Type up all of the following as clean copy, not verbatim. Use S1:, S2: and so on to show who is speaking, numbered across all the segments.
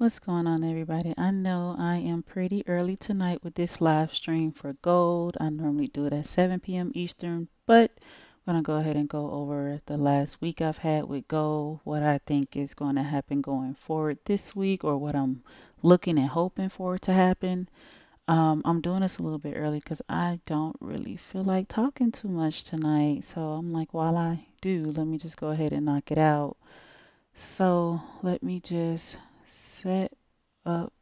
S1: What's going on, everybody? I know I am pretty early tonight with this live stream for gold. I normally do it at 7 p.m. Eastern, but I'm going to go ahead and go over the last week I've had with gold, what I think is going to happen going forward this week, or what I'm looking and hoping for to happen. I'm doing this a little bit early because I don't really feel like talking too much tonight. So I'm like, while I do, let me just go ahead and knock it out. So let me just set up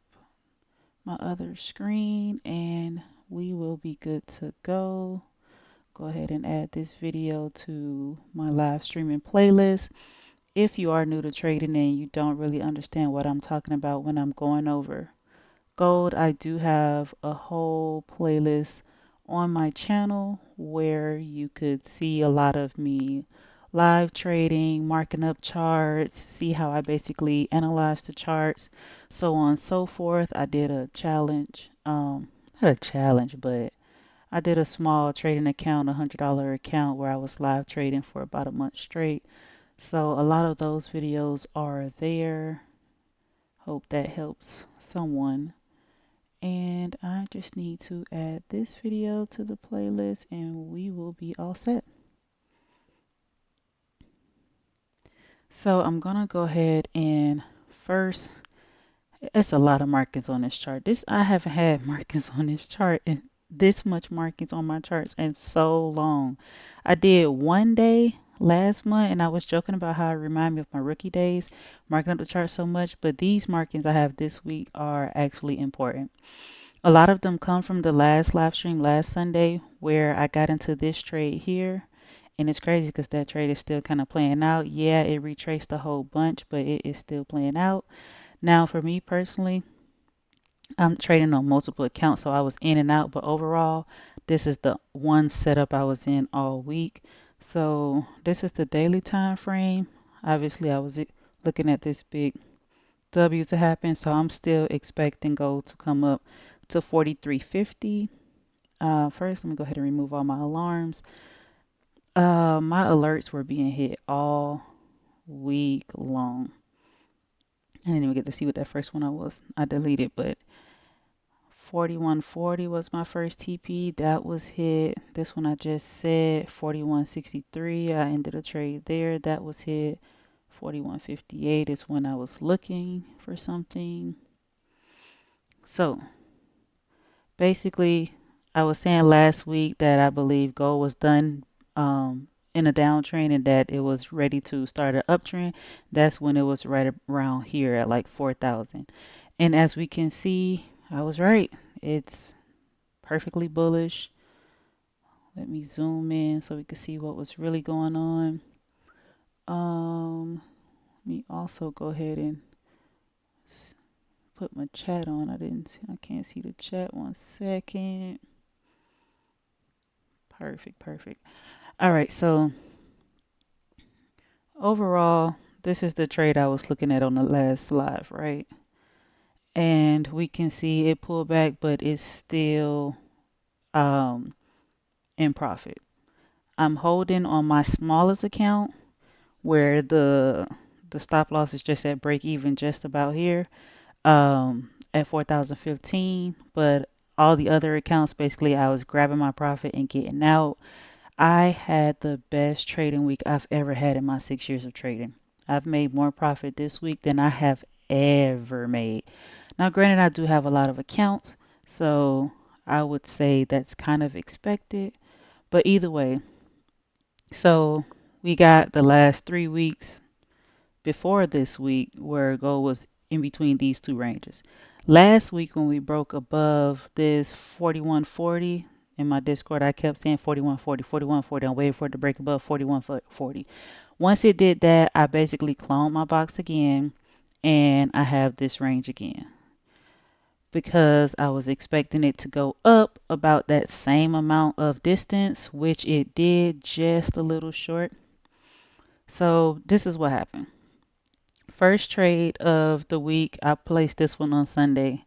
S1: my other screen and we will be good to go. Go ahead and add this video to my live streaming playlist. If you are new to trading and you don't really understand what I'm talking about when I'm going over gold, I do have a whole playlist on my channel where you could see a lot of me live trading, marking up charts, see how I basically analyze the charts, so on and so forth. I did a challenge, not a challenge, but I did a small trading account, $100 account where I was live trading for about a month straight. So a lot of those videos are there. Hope that helps someone. And I just need to add this video to the playlist and we will be all set. So I'm gonna go ahead and first, it's a lot of markings on this chart. I haven't had markings on this chart and this much markings on my charts in so long. I did one day last month and I was joking about how it reminded me of my rookie days, marking up the chart so much, but these markings I have this week are actually important. A lot of them come from the last live stream last Sunday where I got into this trade here. And it's crazy because that trade is still kind of playing out. Yeah, it retraced a whole bunch, but it is still playing out. Now, for me personally, I'm trading on multiple accounts, so I was in and out. But overall, this is the one setup I was in all week. So this is the daily time frame. Obviously, I was looking at this big W to happen, so I'm still expecting gold to come up to 43.50. First, let me go ahead and remove all my alarms. My alerts were being hit all week long. I didn't even get to see what that first one I was. I deleted, but 41.40 was my first TP. That was hit. This one I just said 41.63. I ended a trade there. That was hit. 41.58 is when I was looking for something. So basically, I was saying last week that I believe gold was done in a downtrend and that it was ready to start an uptrend. That's when it was right around here at like 4,000. And as we can see, I was right. It's perfectly bullish. Let me zoom in so we can see what was really going on. Let me also go ahead and put my chat on. I can't see the chat. 1 second. Perfect. All right, so overall, this is the trade I was looking at on the last live, right? And we can see it pulled back, but it's still um, in profit. I'm holding on my smallest account where the stop loss is just at break even, just about here, at 4,015. But all the other accounts, basically, I was grabbing my profit and getting out. I had the best trading week I've ever had in my 6 years of trading. I've made more profit this week than I have ever made. Now, granted, I do have a lot of accounts, so I would say that's kind of expected. But either way, so we got the last 3 weeks before this week where gold was in between these two ranges. Last week when we broke above this 41.40 in my Discord, I kept saying 41.40, 41.40. I'm waiting for it to break above 41.40. Once it did that, I basically cloned my box again and I have this range again because I was expecting it to go up about that same amount of distance, which it did, just a little short. So this is what happened. First trade of the week, I placed this one on Sunday,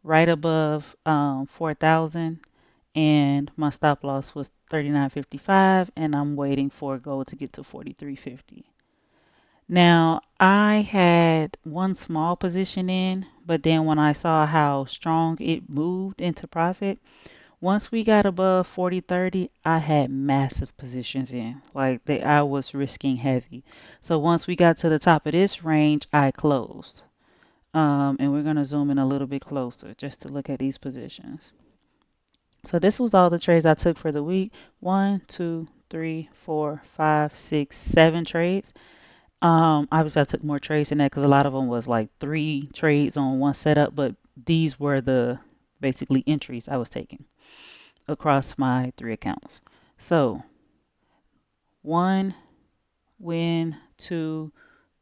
S1: right above 4,000, and my stop loss was 39.55, and I'm waiting for gold to get to 43.50. Now, I had one small position in, but then when I saw how strong it moved into profit, once we got above 40.30, I had massive positions in. Like I was risking heavy. So once we got to the top of this range, I closed. And we're gonna zoom in a little bit closer just to look at these positions. So this was all the trades I took for the week. One, two, three, four, five, six, 7 trades. Obviously I took more trades than that because a lot of them was like 3 trades on one setup, but these were the basically entries I was taking across my 3 accounts. So 1 win, 2,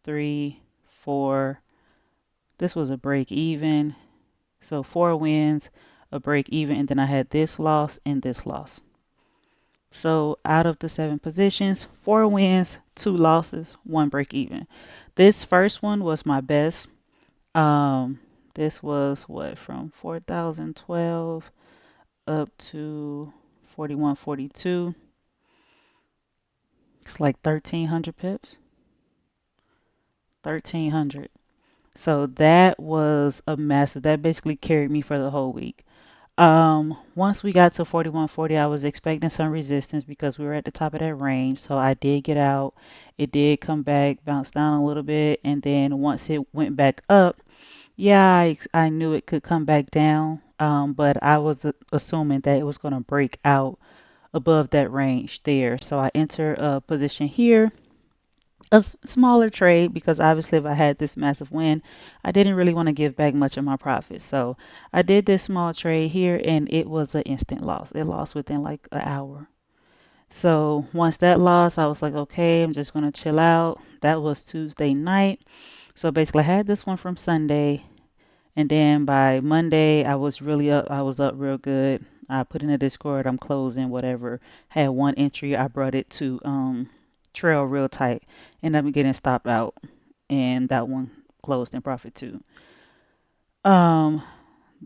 S1: 3, 4. This was a break even. So 4 wins, a break even, and then I had this loss and this loss. So out of the 7 positions, 4 wins, 2 losses, 1 break even. This first one was my best. Um, this was what from 4,012 up to 4142. It's like 1,300 pips. 1,300. So that was a massive. That basically carried me for the whole week. Once we got to 4140, I was expecting some resistance because we were at the top of that range. So I did get out. It did come back, bounce down a little bit, and then once it went back up, yeah, I knew it could come back down. But I was assuming that it was going to break out above that range there. So I entered a position here, a smaller trade because obviously if I had this massive win, I didn't really want to give back much of my profit. So I did this small trade here and it was an instant loss. It lost within like an hour. So once that lost, I was like, okay, I'm just going to chill out. That was Tuesday night. So basically I had this one from Sunday and then by Monday I was really up. I was up real good. I put in a Discord, I'm closing, whatever. Had one entry, I brought it to trail real tight. Ended up getting stopped out and that one closed in profit too. Um,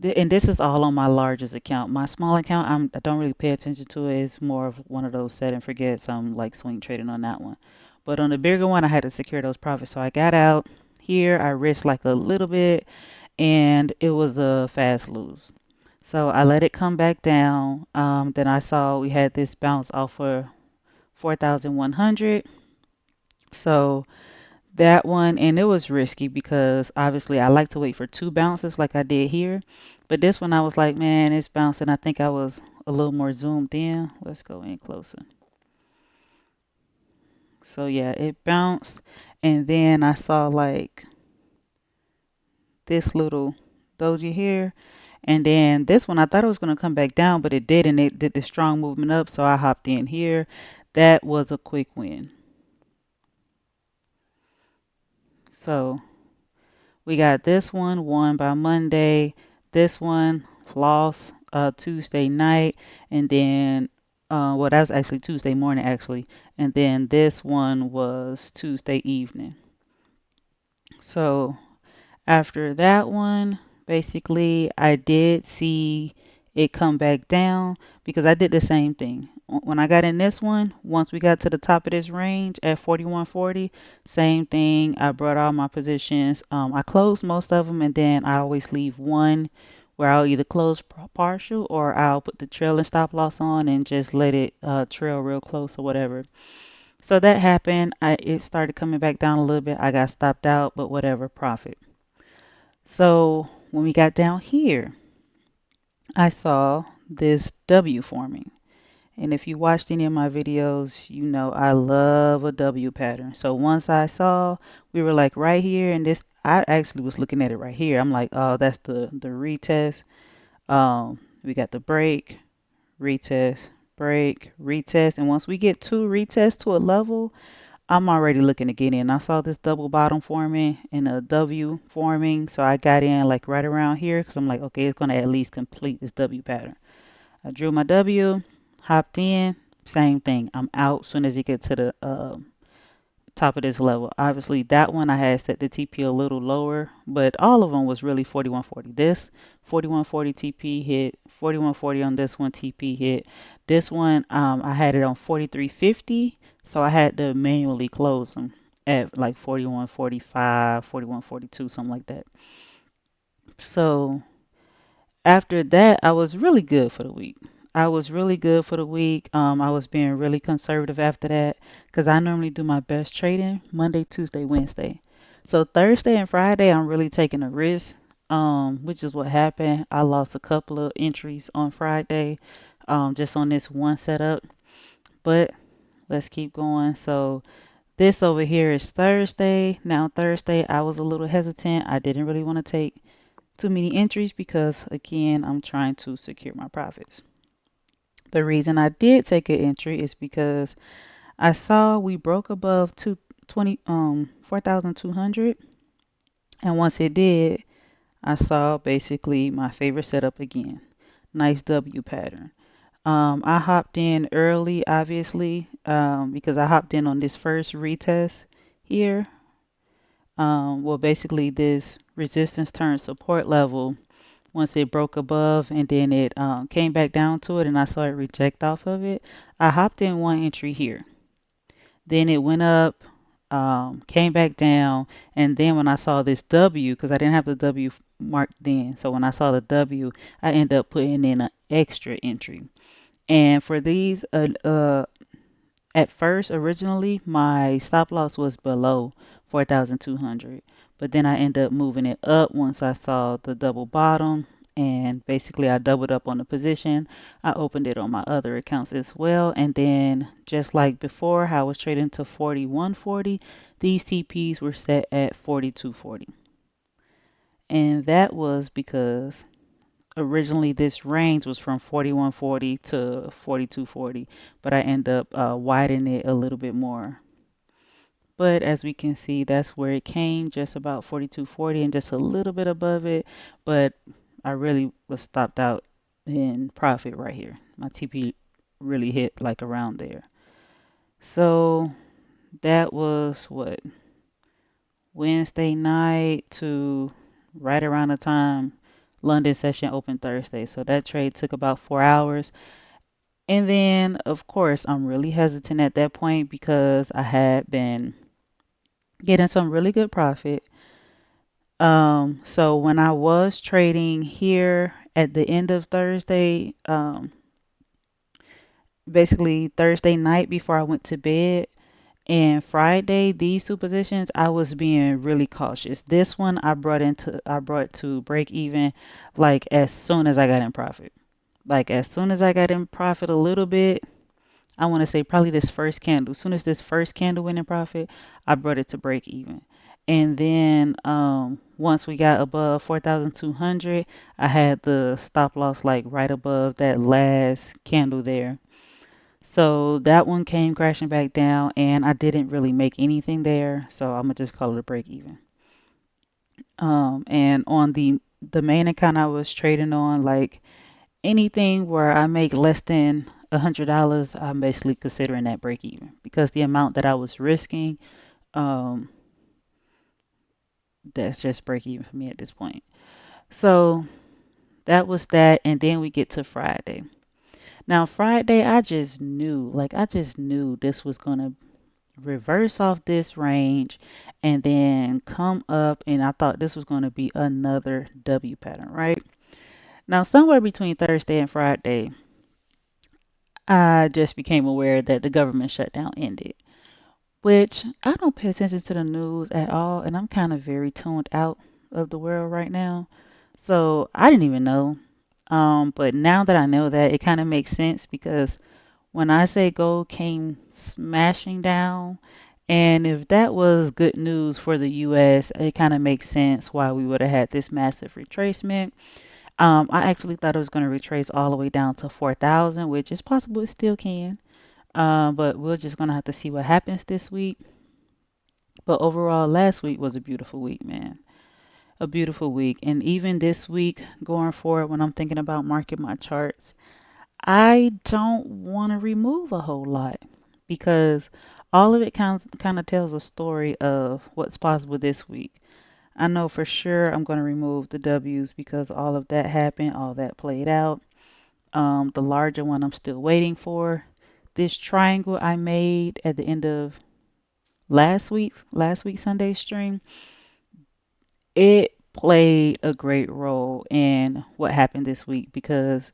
S1: and this is all on my largest account. My small account, I don't really pay attention to it. It's more of one of those set and forgets. I'm like swing trading on that one. But on the bigger one, I had to secure those profits. So I got out here. I risked like a little bit, and it was a fast lose. So I let it come back down. Then I saw we had this bounce off for 4,100. So that one, and it was risky because obviously I like to wait for 2 bounces like I did here. But this one I was like, man, it's bouncing. I think I was a little more zoomed in. Let's go in closer. So yeah, it bounced and then I saw like this little doji here. And then this one I thought it was going to come back down, but it did and it did the strong movement up. So I hopped in here. That was a quick win. So we got this one won by Monday. This one lost Tuesday night, and then well, that was actually Tuesday morning actually, and then this one was Tuesday evening. So after that one, basically, I did see it come back down because I did the same thing. When I got in this one, once we got to the top of this range at 4140, same thing. I brought all my positions. I closed most of them, and then I always leave one where I'll either close partial or I'll put the trail and stop loss on and just let it trail real close or whatever. So that happened. It started coming back down a little bit. I got stopped out, but whatever, profit. So when we got down here, I saw this W forming. And if you watched any of my videos, you know I love a W pattern. So once I saw we were like right here and this, I actually was looking at it right here. I'm like, oh, that's the retest. We got the break, retest, break, retest. And once we get 2 retests to a level, I'm already looking to get in. I saw this double bottom forming and a W forming, so I got in like right around here because I'm like, okay, it's gonna at least complete this W pattern. I drew my W, hopped in, same thing. I'm out soon as you get to the top of this level. Obviously, that one I had set the TP a little lower, but all of them was really 4140. This 4140 TP hit, 4140 on this one TP hit. This one I had it on 4350, so I had to manually close them. at like 41.45, 41.42, something like that. So after that, I was really good for the week. I was really good for the week. I was being really conservative after that because I normally do my best trading Monday, Tuesday, Wednesday. So Thursday and Friday, I'm really taking a risk, which is what happened. I lost a couple of entries on Friday, just on this one setup. But let's keep going. So this over here is Thursday. Now Thursday, I was a little hesitant. I didn't really want to take too many entries because again I'm trying to secure my profits. The reason I did take an entry is because I saw we broke above 4,200, and once it did I saw basically my favorite setup again. Nice W pattern. I hopped in early obviously because I hopped in on this first retest here. Well basically this resistance turned support level once it broke above and then it came back down to it and I saw it reject off of it. I hopped in one entry here. Then it went up, came back down, and then when I saw this W, because I didn't have the W marked then, so when I saw the W, I ended up putting in an extra entry. And for these at first, originally, my stop loss was below 4,200, but then I ended up moving it up once I saw the double bottom, and basically I doubled up on the position. I opened it on my other accounts as well, and then just like before, how I was trading to 41.40, these TPs were set at 42.40, and that was because originally this range was from 41.40 to 42.40, but I end up widening it a little bit more. But as we can see, that's where it came, just about 42.40 and just a little bit above it. But I really was stopped out in profit right here. My TP really hit like around there. So that was what, Wednesday night to right around the time London session opened Thursday. So that trade took about 4 hours. And then, of course, I'm really hesitant at that point because I had been getting some really good profit. So when I was trading here at the end of Thursday, basically Thursday night before I went to bed, and Friday, these two positions, I was being really cautious. This one I brought to break even like as soon as I got in profit. Like as soon as I got in profit a little bit, I want to say probably this first candle. As soon as this first candle went in profit, I brought it to break even. And then once we got above 4,200, I had the stop loss like right above that last candle there. So that one came crashing back down and I didn't really make anything there. So I'm gonna just call it a break even. And on the main account I was trading on, like anything where I make less than $100, I'm basically considering that break even because the amount that I was risking, um, that's just break even for me at this point. So that was that, and then we get to Friday. Now Friday, I just knew this was gonna reverse off this range and then come up, and I thought this was gonna be another W pattern, right? Now somewhere between Thursday and Friday, I just became aware that the government shutdown ended, which I don't pay attention to the news at all, and I'm kind of very tuned out of the world right now. So I didn't even know. But now that I know that, it kind of makes sense because when I say gold came smashing down, and if that was good news for the US, it kind of makes sense why we would have had this massive retracement. I actually thought it was going to retrace all the way down to 4,000, which is possible it still can. But we're just gonna have to see what happens this week. But overall, last week was a beautiful week, man. A beautiful week. And even this week, going forward, when I'm thinking about marking my charts, I don't want to remove a whole lot because all of it kind of tells a story of what's possible this week. I know for sure I'm going to remove the W's because all of that happened, all that played out. The larger one I'm still waiting for. This triangle I made at the end of last week Sunday stream, it played a great role in what happened this week because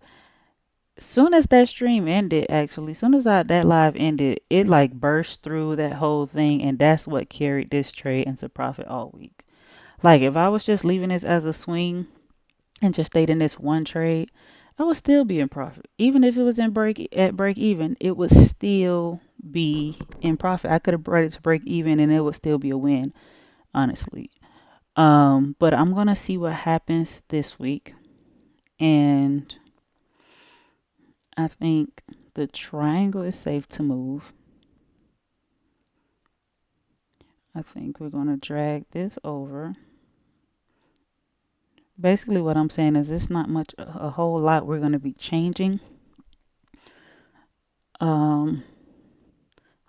S1: soon as that stream ended, actually, soon as that live ended, it like burst through that whole thing, and that's what carried this trade into profit all week. Like if I was just leaving this as a swing and just stayed in this one trade, I would still be in profit. Even if it was in break even, it would still be in profit. I could have brought it to break even and it would still be a win, honestly. But I'm gonna see what happens this week, and I think the triangle is safe to move. I think we're gonna drag this over. Basically, what I'm saying is it's not much, a whole lot we're gonna be changing. Um,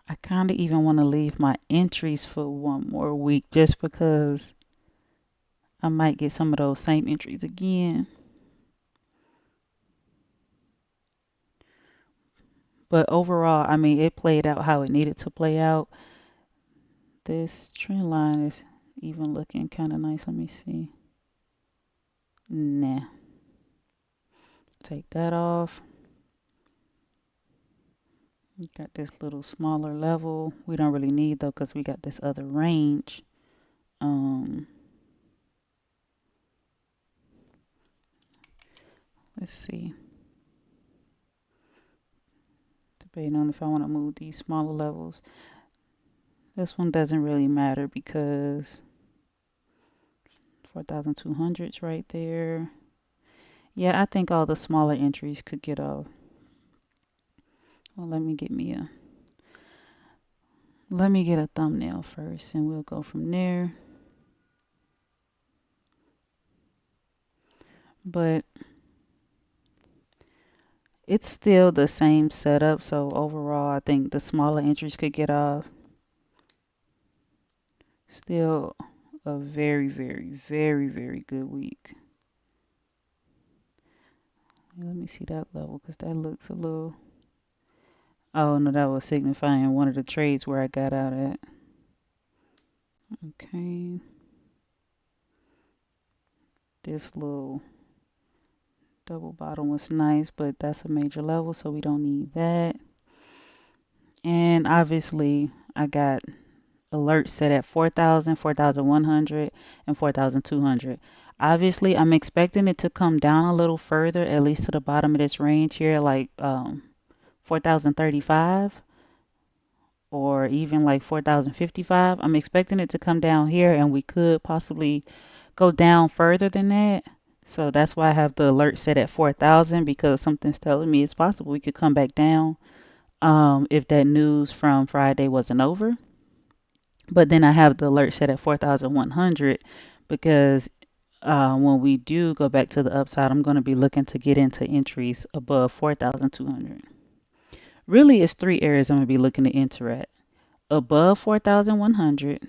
S1: I kind of even want to leave my entries for one more week just because I might get some of those same entries again. But overall, I mean, it played out how it needed to play out. This trend line is even looking kind of nice. Let me see. Nah, take that off. We got this little smaller level. We don't really need though because we got this other range. Um, let's see. Debating on if I want to move these smaller levels. This one doesn't really matter because 4,200's right there. Yeah, I think all the smaller entries could get off. Well, let me get a thumbnail first and we'll go from there. But it's still the same setup, so overall I think the smaller entries could get off. Still a very, very, very, very good week. Let me see that level because that looks a little. Oh no, that was signifying one of the trades where I got out at. Okay, this little double bottom was nice, but that's a major level, so we don't need that. And obviously, I got alerts set at 4,000, 4,100, and 4,200. Obviously, I'm expecting it to come down a little further, at least to the bottom of this range here, like 4,035 or even like 4,055. I'm expecting it to come down here, and we could possibly go down further than that. So that's why I have the alert set at 4,000 because something's telling me it's possible we could come back down if that news from Friday wasn't over. But then I have the alert set at 4,100 because when we do go back to the upside, I'm going to be looking to get into entries above 4,200. Really, it's three areas I'm going to be looking to enter at. Above 4,100.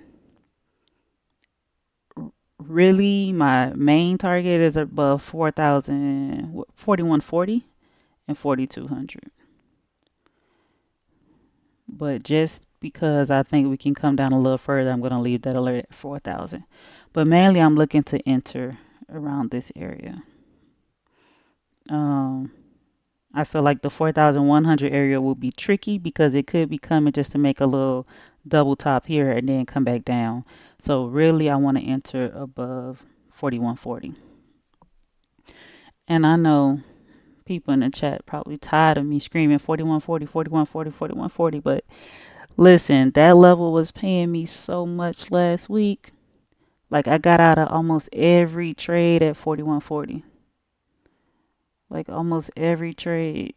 S1: Really, my main target is above 4,000, 4,140 and 4,200. But just because I think we can come down a little further, I'm going to leave that alert at 4,000. But mainly, I'm looking to enter around this area. Um, I feel like the 4,100 area will be tricky because it could be coming just to make a little double top here and then come back down. So really, I want to enter above 4,140. And I know people in the chat probably tired of me screaming 4,140, 4,140, 4,140. But listen, that level was paying me so much last week. Like I got out of almost every trade at 4,140. Like almost every trade.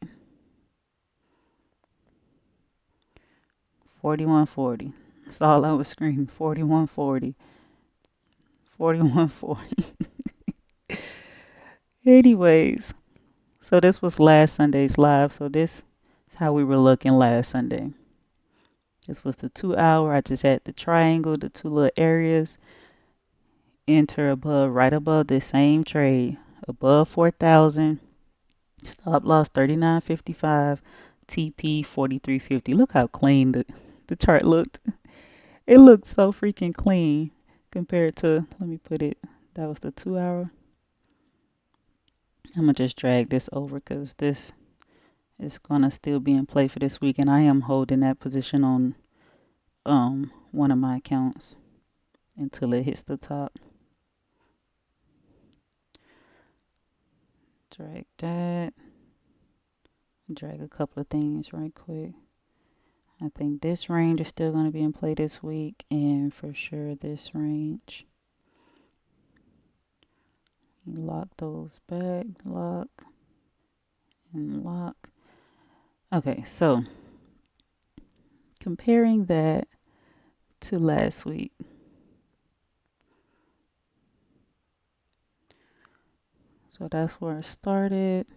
S1: 4,140. That's all I was screaming. 4,140. 4,140. Anyways, so this was last Sunday's live. So this is how we were looking last Sunday. This was the 2 hour. I just had the triangle, the two little areas. Enter above, right above the same trade. Above 4,000. Stop loss 39.55. TP 43.50. Look how clean the chart looked. It looked so freaking clean compared to, let me put it, that was the 2 hour. I'm gonna just drag this over because this is gonna still be in play for this week, and I am holding that position on one of my accounts until it hits the top. Drag that. Drag a couple of things right quick. I think this range is still going to be in play this week, and for sure this range. Lock those back, lock, and lock. Okay, so comparing that to last week. So that's where it started.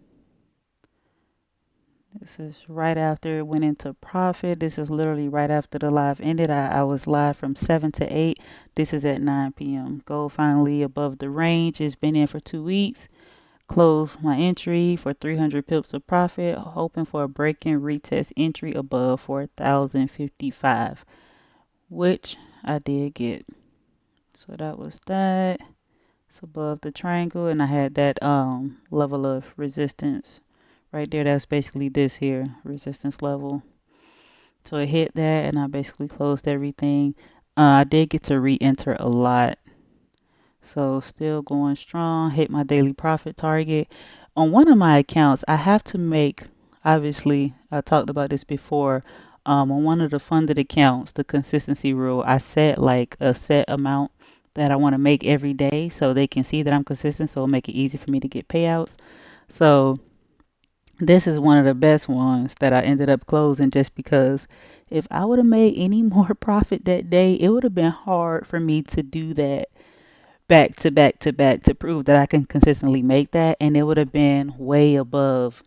S1: This is right after it went into profit. This is literally right after the live ended. I was live from 7 to 8. This is at 9 p.m. Gold finally above the range. It's been in for 2 weeks. Close my entry for 300 pips of profit, hoping for a break and retest entry above 4,055, which I did get. So that was that. It's above the triangle, and I had that level of resistance right there. That's basically this here resistance level. So it hit that, and I basically closed everything. I did get to re-enter a lot, so still going strong. Hit my daily profit target. On one of my accounts, I have to make, obviously, I talked about this before. On one of the funded accounts, the consistency rule, I set like a set amount that I want to make every day so they can see that I'm consistent, so it'll make it easy for me to get payouts. So this is one of the best ones that I ended up closing just because if I would have made any more profit that day, it would have been hard for me to do that back to back to back to prove that I can consistently make that, and it would have been way above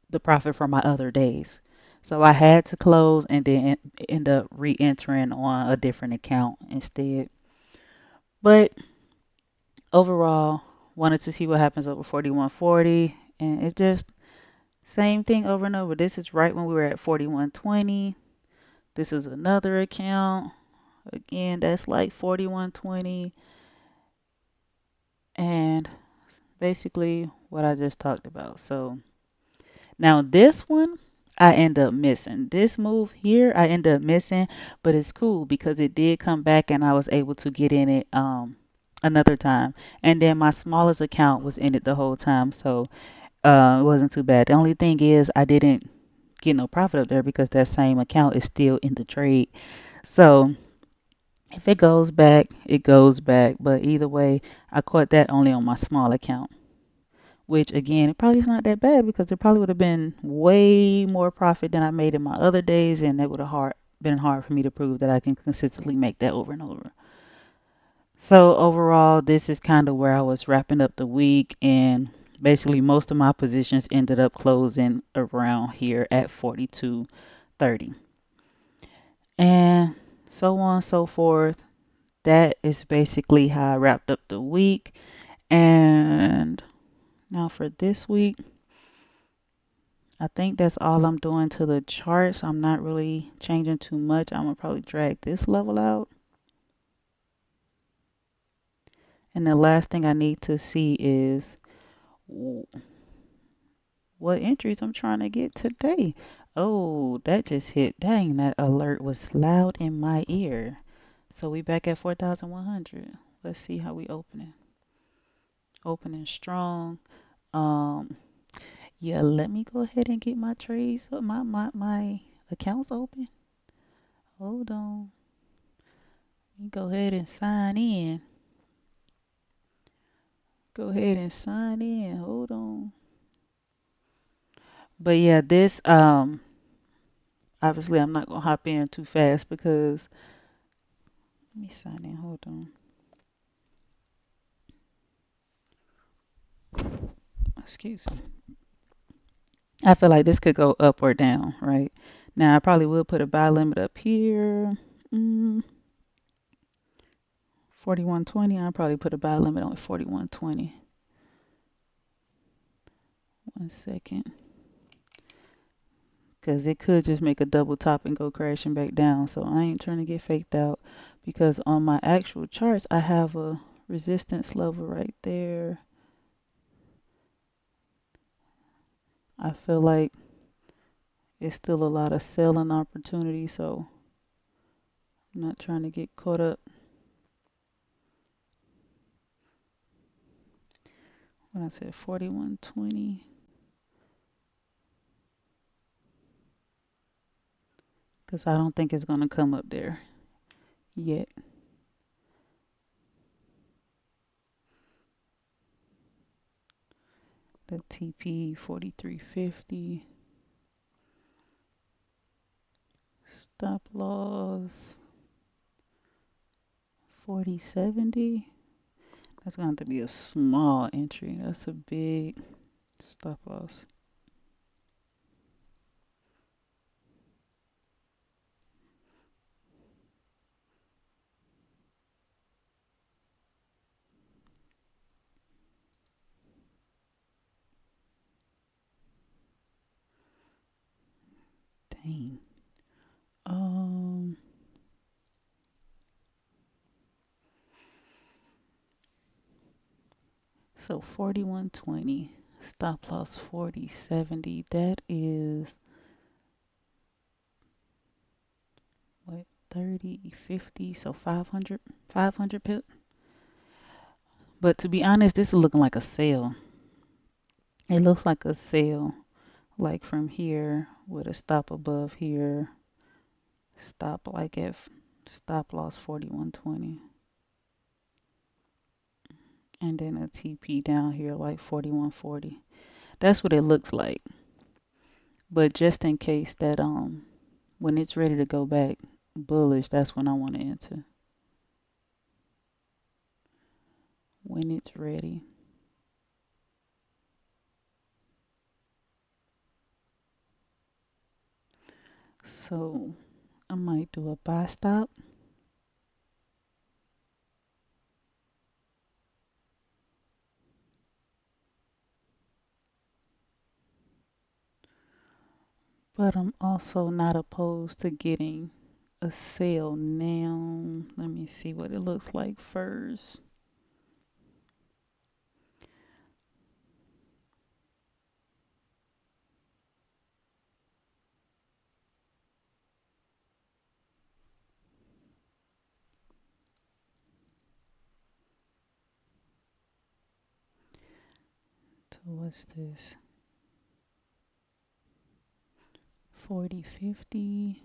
S1: the profit for my other days. So I had to close and then end up re-entering on a different account instead. But overall, wanted to see what happens over 41.40, and it's just same thing over and over. This is right when we were at 41.20. This is another account. Again, that's like 41.20, and basically what I just talked about. So now this one I end up missing. This move here I end up missing, but it's cool because it did come back and I was able to get in it another time. And then my smallest account was in it the whole time, so it wasn't too bad. The only thing is I didn't get no profit up there because that same account is still in the trade. So if it goes back, it goes back. But either way, I caught that only on my small account, which again, it probably is not that bad because it probably would have been way more profit than I made in my other days, and it would have been hard for me to prove that I can consistently make that over and over. So overall, this is kind of where I was wrapping up the week, and basically most of my positions ended up closing around here at 42.30, and so on and so forth. That is basically how I wrapped up the week. And now for this week, I think that's all I'm doing to the charts. I'm not really changing too much. I'm gonna probably drag this level out. And the last thing I need to see is what entries I'm trying to get today. Oh, that just hit. Dang, that alert was loud in my ear. So we back at 4,100. Let's see how we opening. Opening strong. Um, yeah, let me go ahead and get my trades, my accounts open. Hold on. Let me go ahead and sign in. Go ahead and sign in. Hold on. But yeah, this obviously I'm not gonna hop in too fast because let me sign in. Hold on. Excuse me. I feel like this could go up or down, right? Now I probably will put a buy limit up here. 41.20. I'll probably put a buy limit on 41.20. 1 second. because it could just make a double top and go crashing back down. So I ain't trying to get faked out because on my actual charts, I have a resistance level right there. I feel like it's still a lot of selling opportunity, so I'm not trying to get caught up. When I said 41.20, because I don't think it's going to come up there yet. The TP 43.50, stop loss 40.70. That's going to have to be a small entry. That's a big stop loss. Dang. Um, so 41.20, stop loss 40.70. That is what, 30, 50, so 500 pip. But to be honest, this is looking like a sale. It looks like a sale, like from here with a stop above here, stop like at stop loss 41.20, and then a TP down here like 41.40. That's what it looks like. But just in case that when it's ready to go back bullish, that's when I want to enter. When it's ready. So I might do a buy stop. But I'm also not opposed to getting a sale now. Let me see what it looks like first. So what's this? 40.50.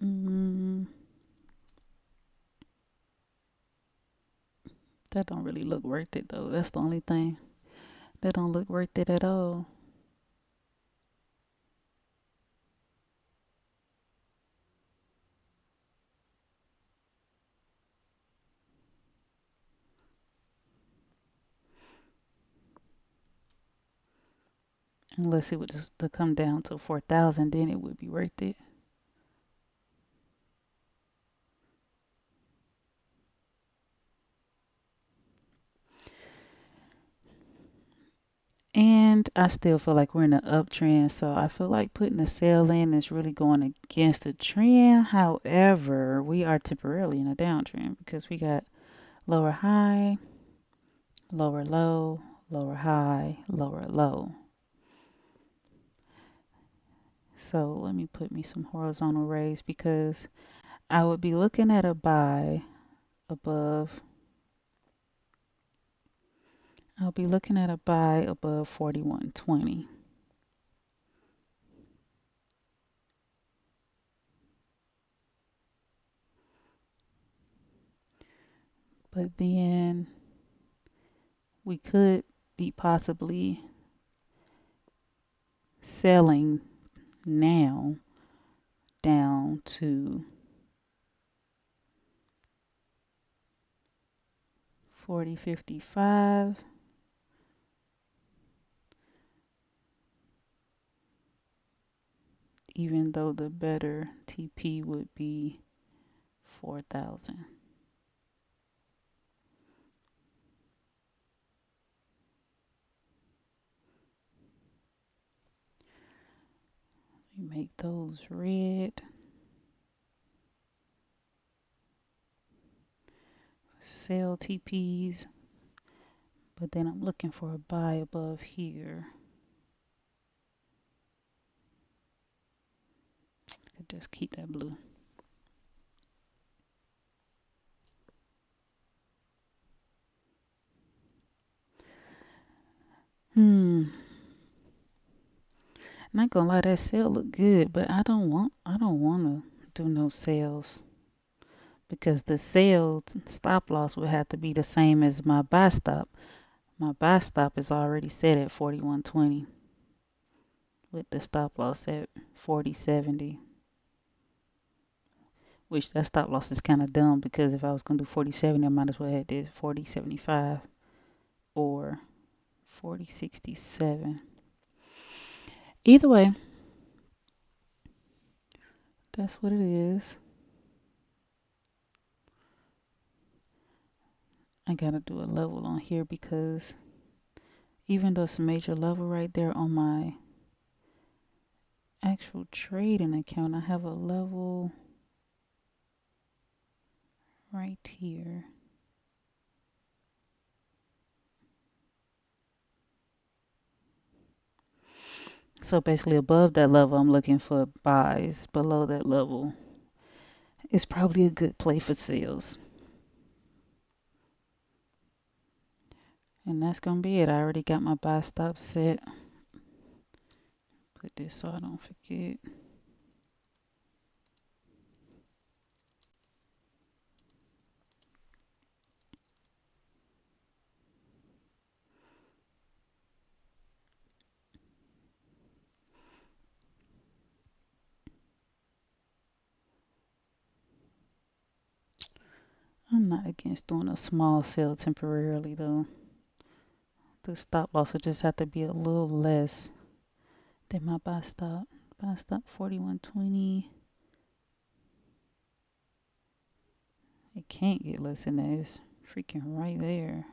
S1: Mm, that don't really look worth it though. That's the only thing. That don't look worth it at all. Unless it would just to come down to 4,000, then it would be worth it. And I still feel like we're in an uptrend, so I feel like putting a sell in is really going against the trend. However, we are temporarily in a downtrend because we got lower high, lower low, lower high, lower low. So let me put me some horizontal rays because I would be looking at a buy above. I'll be looking at a buy above 41.20. But then we could be possibly selling now down to 40.55, even though the better TP would be 4,000. make those red. Sell TPs, but then I'm looking for a buy above here. Could just keep that blue. Not gonna lie, that sale look good, but I don't wanna do no sales because the sale stop loss would have to be the same as my buy stop. My buy stop is already set at 41.20 with the stop loss at 40.70, which that stop loss is kind of dumb because if I was gonna do 40.70, I might as well have did 40.75 or 40.67. Either way, that's what it is. I gotta do a level on here because even though it's a major level right there on my actual trading account, I have a level right here. So basically above that level, I'm looking for buys. Below that level, it's probably a good play for sales. And that's gonna be it. I already got my buy stop set. Put this so I don't forget. I'm not against doing a small sale temporarily though. The stop loss will just have to be a little less than my buy stop. Buy stop 41.20. It can't get less than that. It's freaking right there.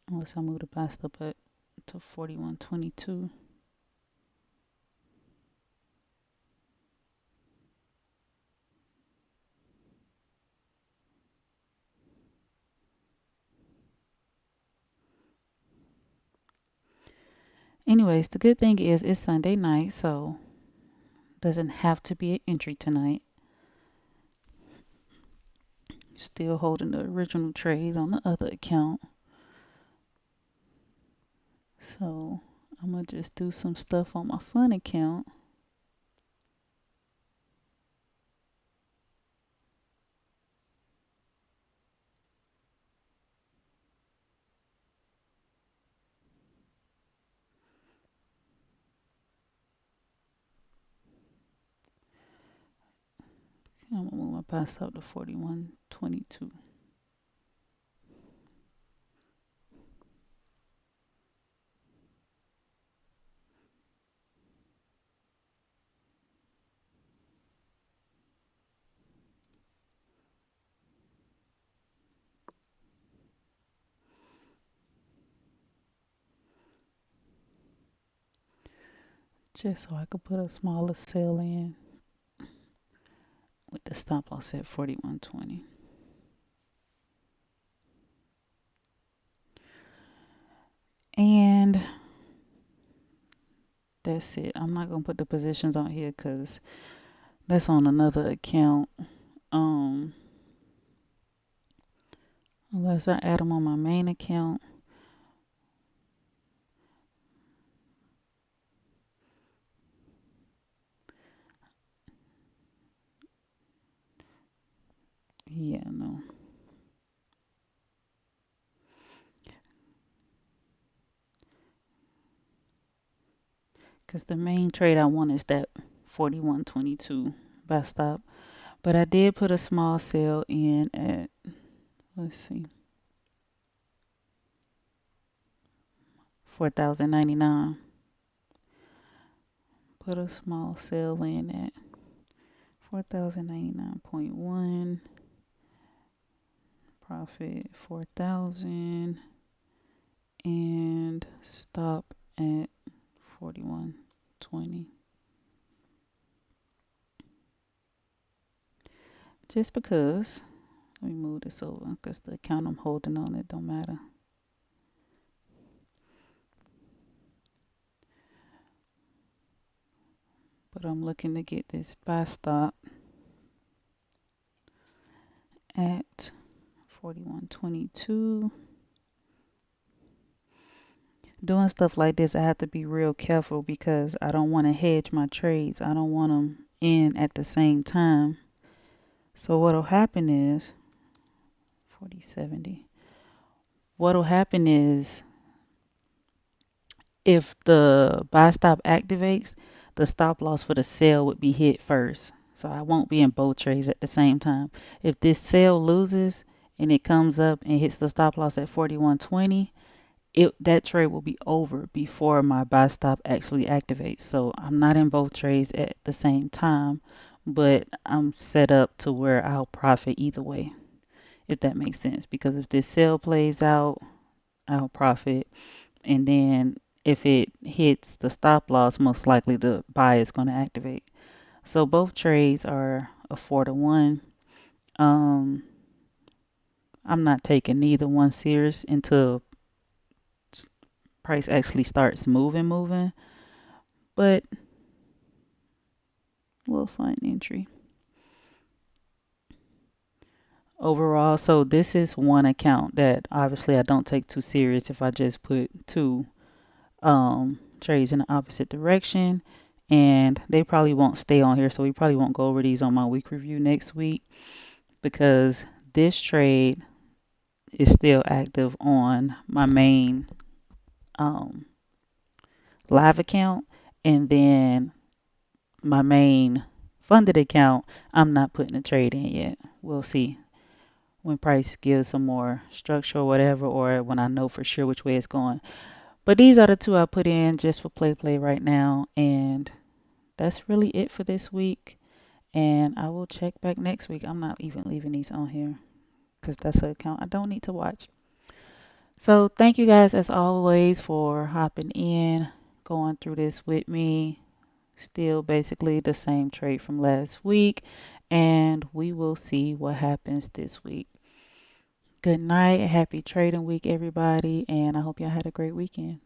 S1: Unless I move the buy stop up to 41.22. Anyways, the good thing is it's Sunday night, so doesn't have to be an entry tonight. Still holding the original trade on the other account. So I'm gonna just do some stuff on my fun account. I'm gonna move my buy stop to 41.22. Just so I could put a smaller sale in with the stop loss at 41.20. And that's it. I'm not gonna put the positions on here because that's on another account. Um, Unless I add them on my main account. Yeah, no. Because the main trade I want is that 41.22 buy stop. But I did put a small sale in at, let's see, 4,099. Put a small sale in at 4,099.1. Profit 4,000 and stop at 41.20. Just because, let me move this over because the account I'm holding on it don't matter. But I'm looking to get this buy stop at 41.22. Doing stuff like this, I have to be real careful because I don't want to hedge my trades. I don't want them in at the same time. So what'll happen is 40.70. What'll happen is if the buy stop activates, the stop loss for the sell would be hit first. So I won't be in both trades at the same time. If this sell loses and it comes up and hits the stop loss at 41.20, that trade will be over before my buy stop actually activates. So I'm not in both trades at the same time, but I'm set up to where I'll profit either way, if that makes sense. Because if this sell plays out, I'll profit, and then if it hits the stop loss, most likely the buy is going to activate. So both trades are a 4-to-1. Um, I'm not taking neither one serious until price actually starts moving, but we'll find entry. Overall, so this is one account that obviously I don't take too serious if I just put two trades in the opposite direction, and they probably won't stay on here, so we probably won't go over these on my week review next week because this trade is still active on my main um, live account, and then my main funded account, I'm not putting a trade in yet. We'll see when price gives some more structure or whatever, or when I know for sure which way it's going. But these are the two I put in just for play right now, and that's really it for this week. And I will check back next week. I'm not even leaving these on here because that's an account I don't need to watch. So thank you guys as always for hopping in, going through this with me. Still basically the same trade from last week, and we will see what happens this week. Good night. Happy trading week, everybody, and I hope y'all had a great weekend.